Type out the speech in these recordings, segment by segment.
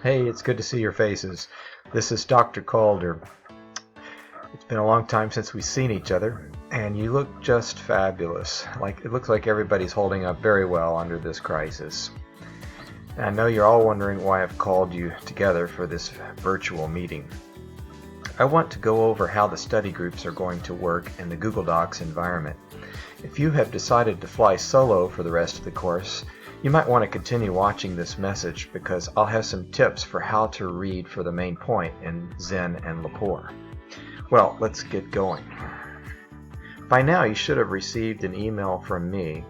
Hey, it's good to see your faces. This is Dr. Calder. It's been a long time since we've seen each other, and you look just fabulous. It looks like everybody's holding up very well under this crisis. And I know you're all wondering why I've called you together for this virtual meeting. I want to go over how the study groups are going to work in the Google Docs environment. If you have decided to fly solo for the rest of the course, you might want to continue watching this message because I'll have some tips for how to read for the main point in Zen and Lepore. Well, let's get going. By now you should have received an email from me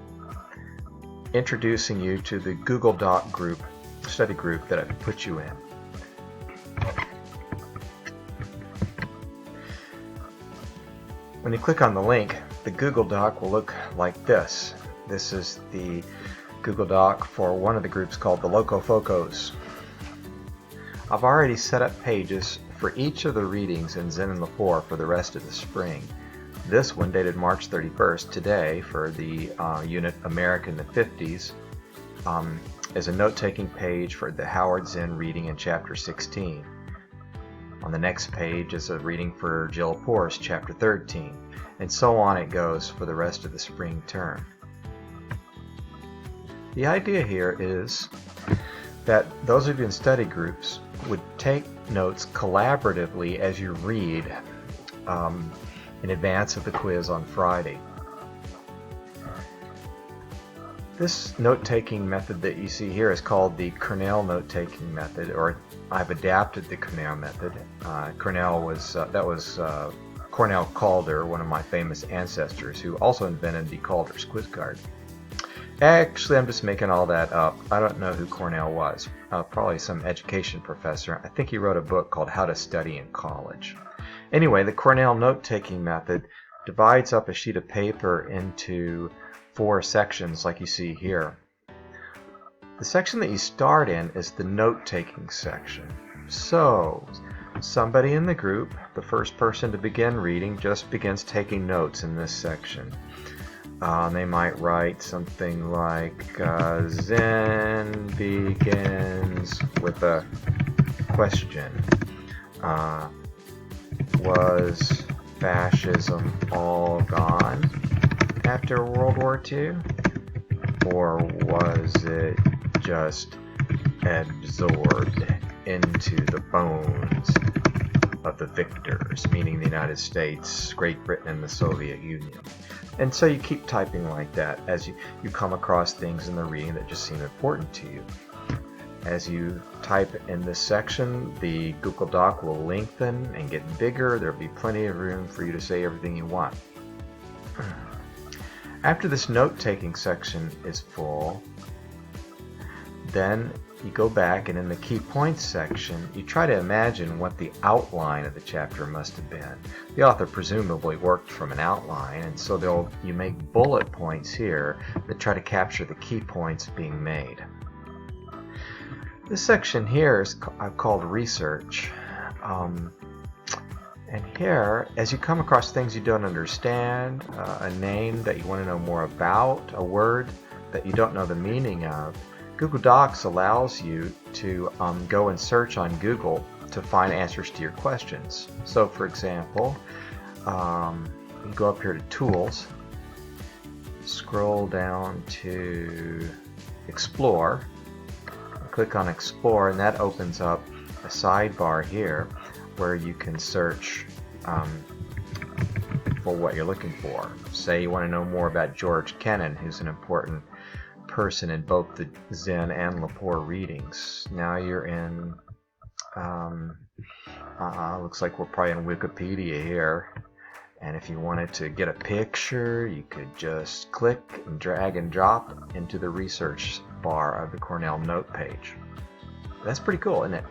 introducing you to the Google Doc group, study group that I've put you in. When you click on the link, the Google Doc will look like this. This is the Google Doc for one of the groups called the Locofocos. I've already set up pages for each of the readings in Zen and Lepore for the rest of the spring. This one, dated March 31st, today, for the unit America in the 50s, is a note-taking page for the Howard Zen reading in Chapter 16. On the next page is a reading for Jill Lepore's Chapter 13, and so on it goes for the rest of the spring term. The idea here is that those of you in study groups would take notes collaboratively as you read in advance of the quiz on Friday. This note-taking method that you see here is called the Cornell note-taking method, or I've adapted the Cornell method. Cornell was Cornell Calder, one of my famous ancestors, who also invented the Calder's quiz card. Actually, I'm just making all that up. I don't know who Cornell was. Probably some education professor. I think he wrote a book called How to Study in College. Anyway, the Cornell note-taking method divides up a sheet of paper into 4 sections like you see here. The section that you start in is the note-taking section. So, somebody in the group, the first person to begin reading, just begins taking notes in this section. They might write something like, Zen begins with a question. Was fascism all gone after World War II? Or was it just absorbed into the bones of the victors, meaning the United States, Great Britain, and the Soviet Union? And so you keep typing like that as you come across things in the reading that just seem important to you. As you type in this section, the Google Doc will lengthen and get bigger. There'll be plenty of room for you to say everything you want. After this note-taking section is full, then you go back and in the key points section, you try to imagine what the outline of the chapter must have been. The author presumably worked from an outline, and so you make bullet points here that try to capture the key points being made. This section here is called research. And here, as you come across things you don't understand, a name that you want to know more about, a word that you don't know the meaning of, Google Docs allows you to go and search on Google to find answers to your questions. So, for example, you go up here to Tools, scroll down to Explore, click on Explore, and that opens up a sidebar here where you can search for what you're looking for. Say you want to know more about George Kennan, who's an important person in both the Zen and Lepore readings. Now you're in, looks like we're probably in Wikipedia here. And if you wanted to get a picture, you could just click and drag and drop into the research bar of the Cornell note page. That's pretty cool, isn't it?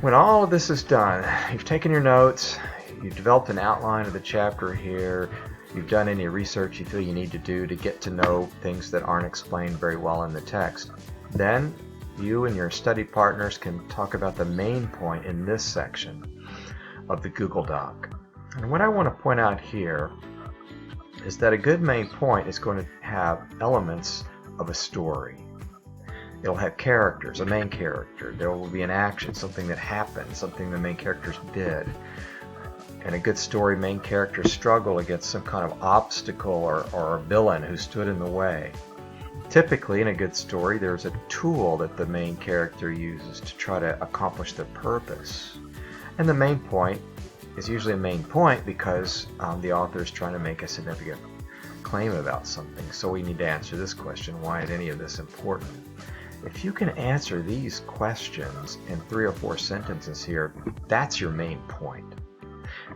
When all of this is done, you've taken your notes, you've developed an outline of the chapter here, you've done any research you feel you need to do to get to know things that aren't explained very well in the text, then you and your study partners can talk about the main point in this section of the Google Doc. And what I want to point out here is that a good main point is going to have elements of a story. It'll have characters, a main character. There will be an action, something that happened, something the main characters did. In a good story, main characters struggle against some kind of obstacle or a villain who stood in the way. Typically, in a good story, there's a tool that the main character uses to try to accomplish their purpose. And the main point is usually a main point because the author is trying to make a significant claim about something. So we need to answer this question: why is any of this important? If you can answer these questions in 3 or 4 sentences here, that's your main point.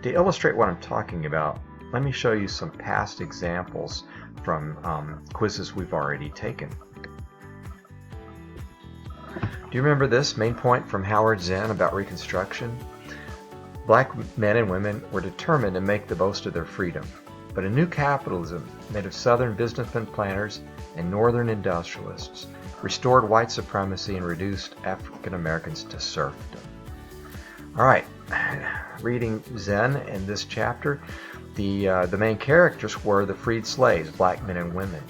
To illustrate what I'm talking about, let me show you some past examples from quizzes we've already taken. Do you remember this main point from Howard Zinn about Reconstruction? Black men and women were determined to make the most of their freedom, but a new capitalism made of Southern businessmen, planters, and Northern industrialists restored white supremacy and reduced African Americans to serfdom. All right, reading Zinn in this chapter, the main characters were the freed slaves, black men and women.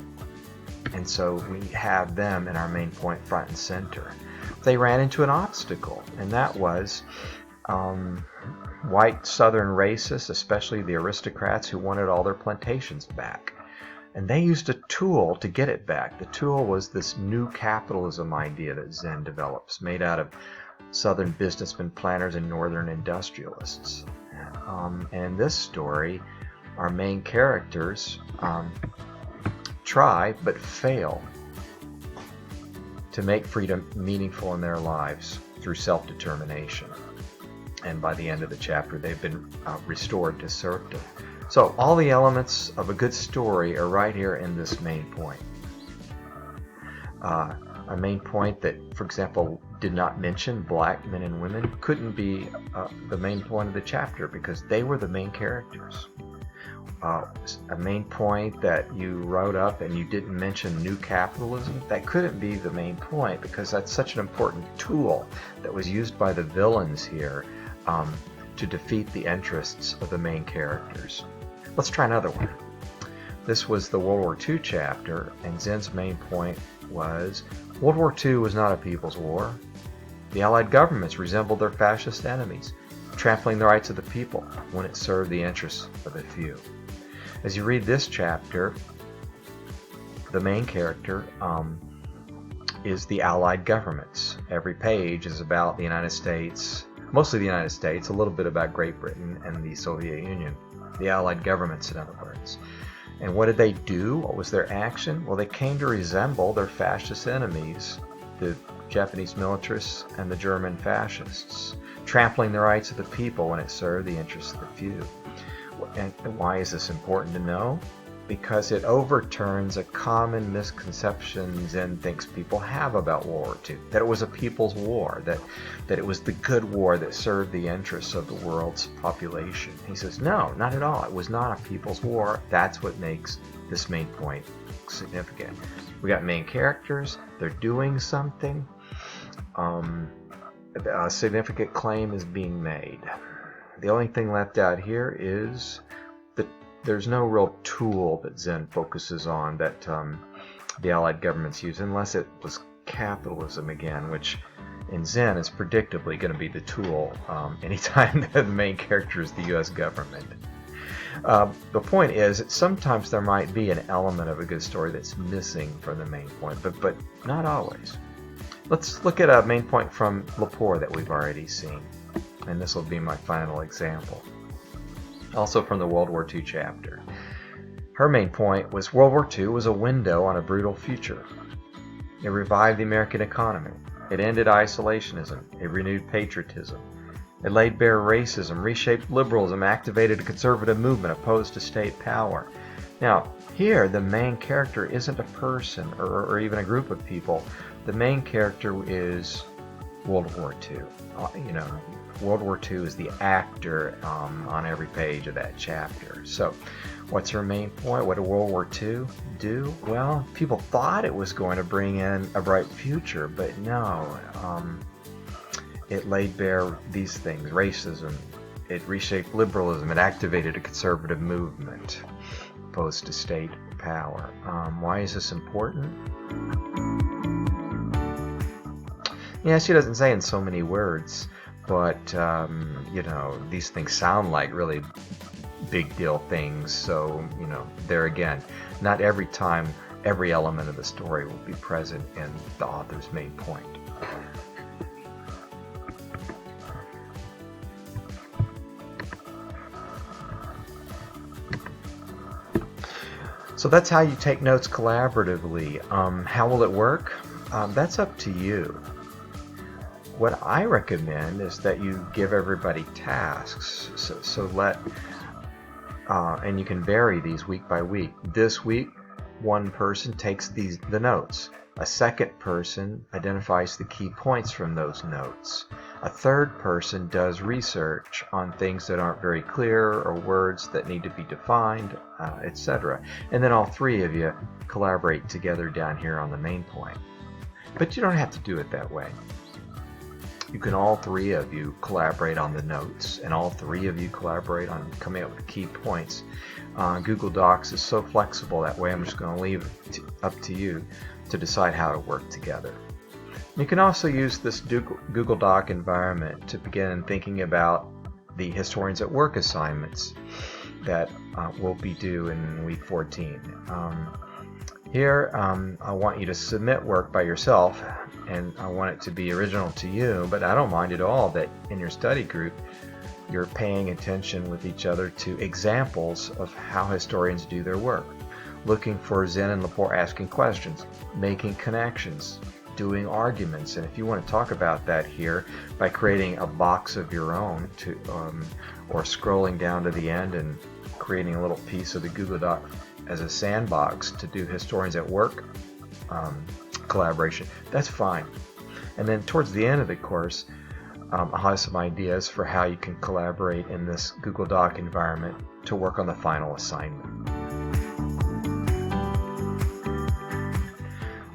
And so we have them in our main point front and center. They ran into an obstacle, and that was white Southern racists, especially the aristocrats who wanted all their plantations back. And they used a tool to get it back. The tool was this new capitalism idea that Zinn develops, made out of Southern businessmen, planters, and Northern industrialists. And in this story, our main characters try but fail to make freedom meaningful in their lives through self-determination. And by the end of the chapter, they've been restored to serfdom. So all the elements of a good story are right here in this main point. A main point that, for example, did not mention black men and women couldn't be the main point of the chapter because they were the main characters. A main point that you wrote up and you didn't mention new capitalism, that couldn't be the main point because that's such an important tool that was used by the villains here to defeat the interests of the main characters. Let's try another one. This was the World War II chapter, and Zinn's main point was World War II was not a people's war. The Allied governments resembled their fascist enemies, trampling the rights of the people when it served the interests of the few. As you read this chapter, the main character is the Allied governments. Every page is about the United States, mostly the United States, a little bit about Great Britain and the Soviet Union. The Allied governments, in other words. And what did they do? What was their action? Well, they came to resemble their fascist enemies, the Japanese militarists and the German fascists, trampling the rights of the people when it served the interests of the few. And why is this important to know? Because it overturns a common misconception Zinn thinks people have about World War II, that it was a people's war, that it was the good war that served the interests of the world's population. He says, no, not at all. It was not a people's war. That's what makes this main point significant. We got main characters. They're doing something. A significant claim is being made. The only thing left out here is that there's no real tool that Zinn focuses on that the Allied governments use, unless it was capitalism again, which in Zinn is predictably going to be the tool anytime the main character is the U.S. government. The point is that sometimes there might be an element of a good story that's missing from the main point, but not always. Let's look at a main point from Lepore that we've already seen, and this will be my final example. Also from the World War II chapter. Her main point was World War II was a window on a brutal future. It revived the American economy. It ended isolationism. It renewed patriotism. It laid bare racism, reshaped liberalism, activated a conservative movement opposed to state power. Now, here the main character isn't a person or even a group of people. The main character is World War II. World War II is the actor on every page of that chapter. So, what's her main point? What did World War II do? Well, people thought it was going to bring in a bright future, but no. It laid bare these things, racism. It reshaped liberalism. It activated a conservative movement opposed to state power. Why is this important? Yeah, she doesn't say in so many words, but you know, these things sound like really big deal things. So, you know, there again, not every time every element of the story will be present in the author's main point. So that's how you take notes collaboratively. How will it work? That's up to you. What I recommend is that you give everybody tasks. And you can vary these week by week. This week, one person takes the notes. A second person identifies the key points from those notes. A third person does research on things that aren't very clear or words that need to be defined, etc. And then all three of you collaborate together down here on the main point. But you don't have to do it that way. You can all three of you collaborate on the notes, and all three of you collaborate on coming up with key points. Google Docs is so flexible that way. I'm just going to leave it up to you to decide how to work together. You can also use this Google Doc environment to begin thinking about the Historians at Work assignments that will be due in week 14. Here, I want you to submit work by yourself, and I want it to be original to you, but I don't mind at all that in your study group you're paying attention with each other to examples of how historians do their work, looking for Zen and Lepore asking questions, making connections, doing arguments. And if you want to talk about that here by creating a box of your own or scrolling down to the end and creating a little piece of the Google Doc as a sandbox to do Historians at Work collaboration, that's fine. And then towards the end of the course, I'll have some ideas for how you can collaborate in this Google Doc environment to work on the final assignment.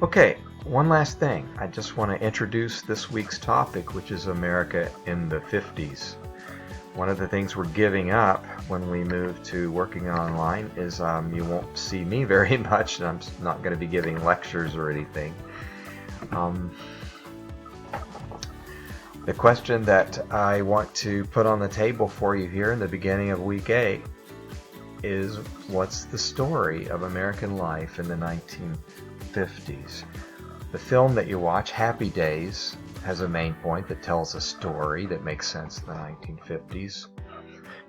Okay, one last thing. I just want to introduce this week's topic, which is America in the 50s. One of the things we're giving up when we move to working online is you won't see me very much, and I'm not going to be giving lectures or anything. The question that I want to put on the table for you here in the beginning of week 8 is, what's the story of American life in the 1950s? The film that you watch, Happy Days, has a main point that tells a story that makes sense in the 1950s.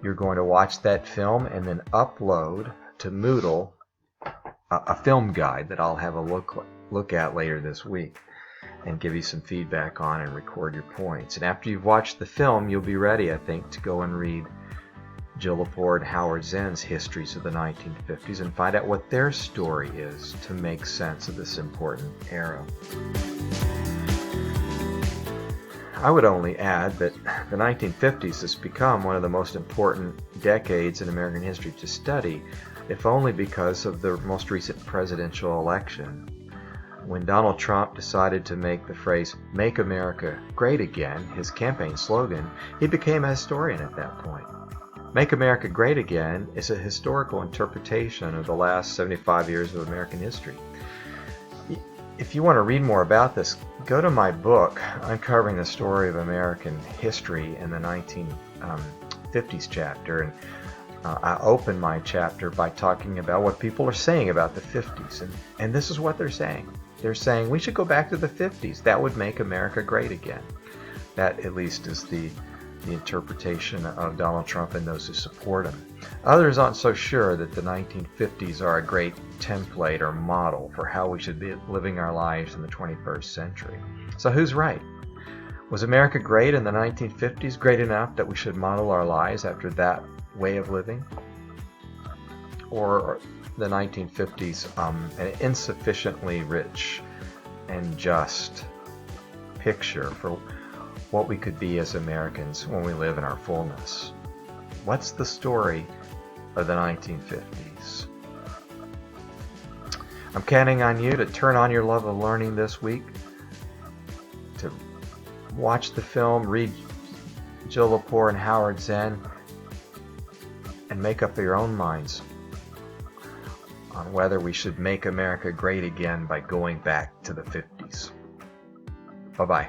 You're going to watch that film and then upload to Moodle a film guide that I'll have a look at later this week and give you some feedback on and record your points. And after you've watched the film, you'll be ready, I think, to go and read Jill Lepore and Howard Zinn's histories of the 1950s and find out what their story is to make sense of this important era. I would only add that the 1950s has become one of the most important decades in American history to study, if only because of the most recent presidential election. When Donald Trump decided to make the phrase, "Make America Great Again," his campaign slogan, he became a historian at that point. Make America Great Again is a historical interpretation of the last 75 years of American history. If you want to read more about this, go to my book, Uncovering the Story of American History in the 1950s chapter. And I open my chapter by talking about what people are saying about the 50s. And this is what they're saying. They're saying we should go back to the 50s. That would make America great again. That, at least, is the interpretation of Donald Trump and those who support him. Others aren't so sure that the 1950s are a great template or model for how we should be living our lives in the 21st century. So who's right? Was America great in the 1950s, great enough that we should model our lives after that way of living? Or the 1950s an insufficiently rich and just picture for what we could be as Americans when we live in our fullness? What's the story of the 1950s? I'm counting on you to turn on your love of learning this week, to watch the film, read Jill Lepore and Howard Zinn, and make up your own minds on whether we should make America great again by going back to the 50s. Bye-bye.